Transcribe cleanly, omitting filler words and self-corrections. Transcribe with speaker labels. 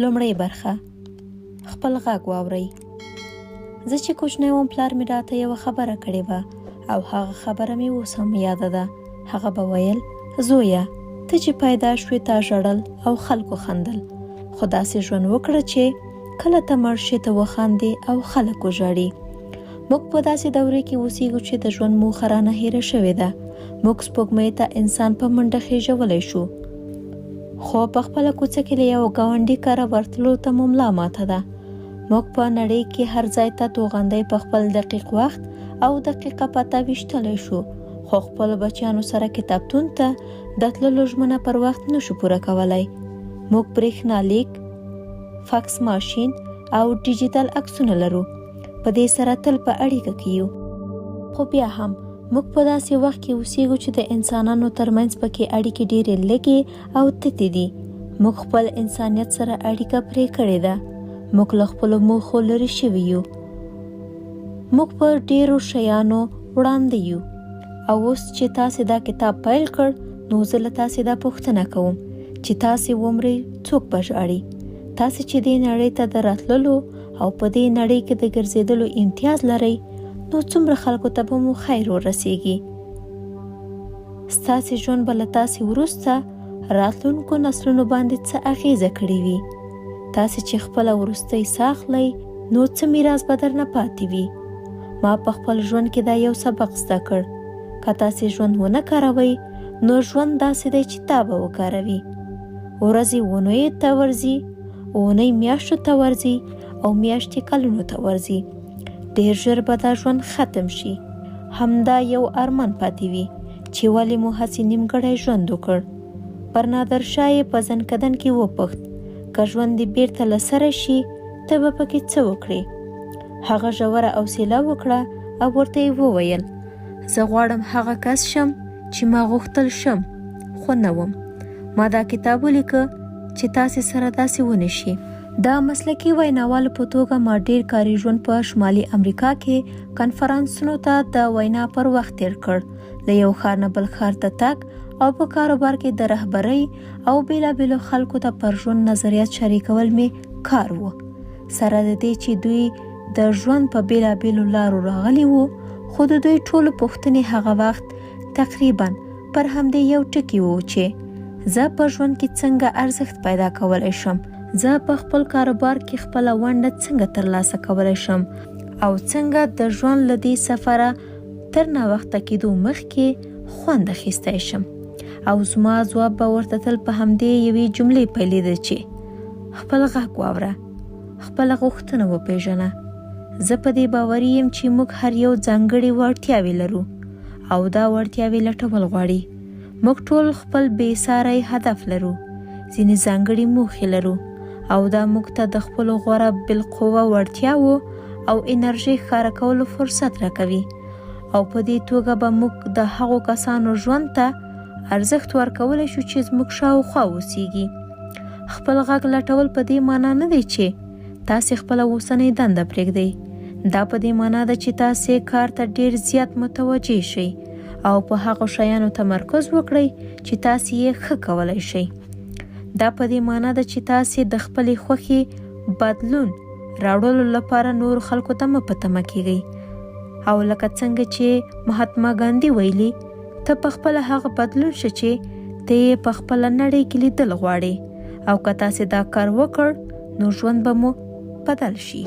Speaker 1: لومړی برخه. خپل غږ واورئ. زه چې کوچنی وم پلار مې راته یوه خبره کړې وه او هغه خبره مې اوس هم یاده ده. هغه به ویل: زویه، ته چې پیدا شوې تا ژړل او خلکو خندل، خو داسې ژوند وکړه چې کله ته مړ شې ته وخاندې او خلک وژاړي. موږ په داسې دورې کې اوسېږو چې د ژوند موخه رانه هېره شوې ده. موږ سپوږمۍ ته انسان په منډه خېژولی شو، خو په خپله کوڅه کې له یو ګاونډي کره ورتلو ته مو ملا ماته ده. موږ په نړۍ کې هر ځای ته توغندی په خپل دقیق وخت او دقیقه پته ویشتلی شو، خو خپل بچیانو سره کتابتون ته د تللو ژمنه پر وخت نشو پوره کولی. موږ برېښنا لیک، فاکس ماشین او ډیجیټل عکسونه لرو. په دې سره تل په اړیکه کې یو، خو بیا هم موږ په داسې وخت کې اوسېږو چې د انسانانو ترمنځ پکې اړیکې ډېرې لږې او تتې دي. موږ خپل انسانیت سره اړیکه پرې کړې ده. موږ له خپلو موخو لرې شوي یو. موږ په ډېرو شیانو وړاندې یو. او اوس چې تاسې دا کتاب پیل کړ، نو زه له تاسې دا پوښتنه کوم چې تاسې ومرې څوک به ژاړي؟ تاسې چې دې نړۍ ته د راتللو او په دې نړۍ کې د ګرځېدلو امتیاز لرئ، نو څومره خلکو ته به مو خیر ورسیږي. ستاسې ژوند به له تاسې وروسته راتلونکو نسلونو باندې څه اغیزه کړې وي. تاسې چې خپله وروستی ساه اخلئ، نو څه میراث به درنه پاتې وي. ما په خپل ژوند کې دا یو سبق زده کړ: که تاسې ژوند ونه کاروئ، نو ژوند داسې دی چې تا به وکاروي. ورځې اونیو ته ورځي، اونۍ میاشتو ته ورځي او میاشتې کلونو ته ورځي. ډېر ژر به دا ژوند ختم شي. همدا یو ارمان پاتې وي چې ولې مو هسې نیمګړی ژوند وکړ. برنادر شاه یې په زنکدن کې وپوښت: که ژوند دې بیرته له سره شي، ته به پکې څه وکړې؟ هغه ژوره حوصله وکړه او ورته یې وویل: زه غواړم هغه کس شم چې ما غوښتل شم، خو نه وم. ما دا کتاب ولیکه چې تاسې سره داسې ونه شي. دا مسلکي ویناوالو په توګه ما ډېر کاري ژوند په شمالي امریکا کې کنفرانسونو ته د وینا پر وخت تیر کړ. له یو ښار نه بل ښار ته تګ او په کاروبار کې د رهبرۍ او بیلابیلو خلکو ته پر ژوند نظریات شریکول مې کار و. سره د دې چې دوی د ژوند په بیلابیلو لارو راغلي وو، خو د دوی ټولو پوښتنې هغه وخت تقریبا پر همدې یو ټکي وو چې زه په ژوند کې څنګه ارزښت پیدا کولی شم، زه په خپل کاروبار کې خپله ونډه څنګه ترلاسه کولی شم، او څنګه د ژوند له دې سفره تر ناوخته کېدو مخکې خوند اخیستی شم. او زما ځواب به ورته تل په همدې یوې جملې پیلېده چې خپل غږ واوره، خپله غوښتنه وپېژنه. زه په دې باوري یم چې موږ هر یو ځانګړې وړتیاوې لرو او دا وړتیاوې لټول غواړي. موږ ټول خپل بې ساری هدف لرو، ځینې ځانګړې موخې لرو، او دا موږ ته د خپلو غوره بالقوه وړتیاوو او انرژۍ ښکاره کولو فرصت راکوي. او په دې توګه به موږ د هغو کسانو ژوند ته ارزښت ورکولی شو چې زموږ شاوخوا اوسیږي. خپل غږ لټول په دې معنا نه دی چې تاسې خپله اوسنۍ دنده پرېږدئ. دا په دې معنا ده چې تاسې کار ته ډېر زیات متوجه شئ او په هغو شیانو تمرکز وکړئ چې تاسې یې ښه کولی شئ. دا په دې معنا ده چې تاسې د خپلې خوښې بدلون راوړلو لپاره نور خلکو ته مه په تمه کیږئ. او لکه څنګه چې مهاتما ګاندي ویلي: ته په خپله هغه بدلون شه چې ته یې په خپله نړۍ کې لیدل غواړې، او که تاسې دا کار وکړ، نو ژوند به مو بدل شي.